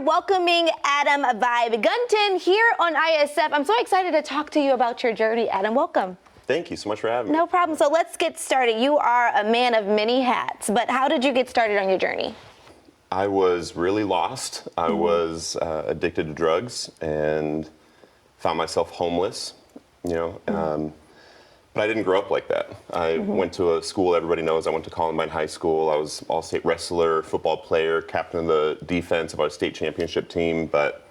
welcoming Adam Gunton here on ISF. I'm so excited to talk to you about your journey, Adam. Welcome. Thank you so much for having me. No problem. So let's get started. You are a man of many hats, but how did you get started on your journey? I was really lost. I was addicted to drugs and found myself homeless, but I didn't grow up like that. I went to a school everybody knows. I went to Columbine High School. I was all-state wrestler, football player, captain of the defense of our state championship team, but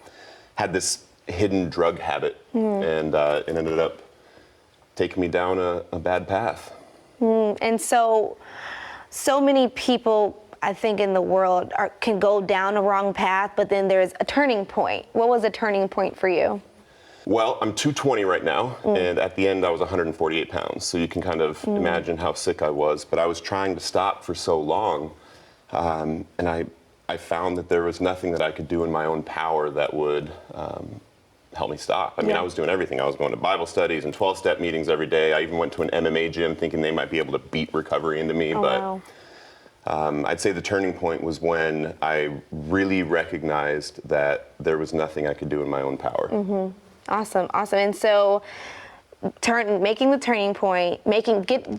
had this hidden drug habit, and it ended up taking me down a bad path. And so many people, I think, in the world can go down a wrong path, but then there's a turning point. What was a turning point for you? Well, I'm 220 right now, and at the end I was 148 pounds, so you can kind of imagine how sick I was. But I was trying to stop for so long, and I found that there was nothing that I could do in my own power that would help me stop. I mean, I was doing everything. I was going to Bible studies and 12-step meetings every day. I even went to an MMA gym thinking they might be able to beat recovery into me. Wow. I'd say the turning point was when I really recognized that there was nothing I could do in my own power. Awesome. And so making the turning point,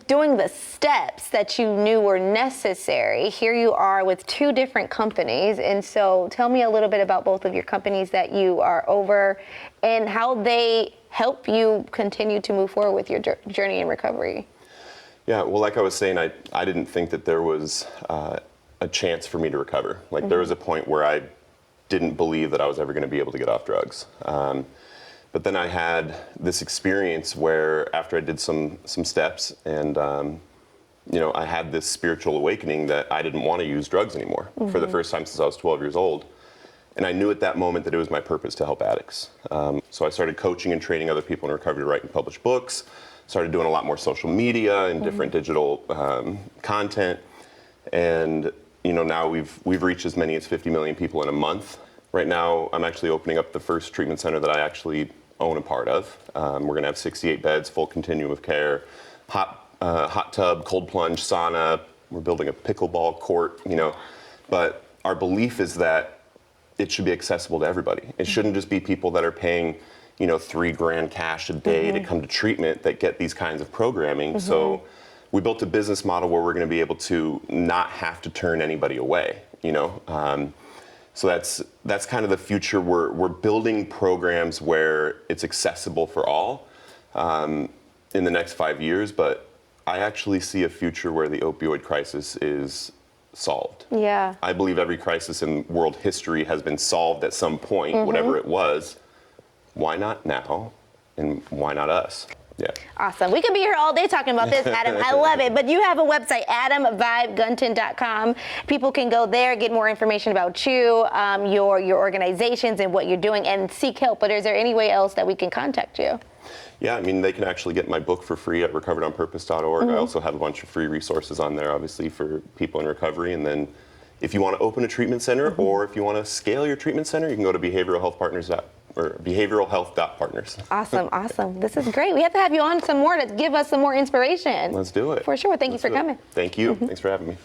doing the steps that you knew were necessary. Here you are with two different companies. And so tell me a little bit about both of your companies that you are over and how they help you continue to move forward with your journey in recovery. Yeah, well, like I was saying, I didn't think that there was a chance for me to recover. Like there was a point where I didn't believe that I was ever going to be able to get off drugs. But then I had this experience where after I did some steps and, I had this spiritual awakening that I didn't want to use drugs anymore for the first time since I was 12 years old. And I knew at that moment that it was my purpose to help addicts. So I started coaching and training other people in recovery to write and publish books, started doing a lot more social media and different digital content. And, now we've reached as many as 50 million people in a month. Right now, I'm actually opening up the first treatment center that I actually own a part of. We're going to have 68 beds, full continuum of care, hot tub, cold plunge, sauna. We're building a pickleball court, But our belief is that it should be accessible to everybody. It shouldn't just be people that are paying, $3,000 cash a day to come to treatment that get these kinds of programming. So we built a business model where we're going to be able to not have to turn anybody away, So that's kind of the future. We're building programs where it's accessible for all in the next 5 years, but I actually see a future where the opioid crisis is solved. Yeah. I believe every crisis in world history has been solved at some point, whatever it was. Why not now, and why not us? Yeah. Awesome. We could be here all day talking about this, Adam. I love it. But you have a website, adamvibegunton.com. People can go there, get more information about you, your organizations and what you're doing, and seek help. But is there any way else that we can contact you? Yeah, I mean, they can actually get my book for free at recoveredonpurpose.org. I also have a bunch of free resources on there, obviously, for people in recovery. And then if you want to open a treatment center or if you want to scale your treatment center, you can go to behavioralhealth.partners. Awesome. This is great. We have to have you on some more to give us some more inspiration. Let's do it. For sure. Thank you for coming. Thank you. Thanks for having me.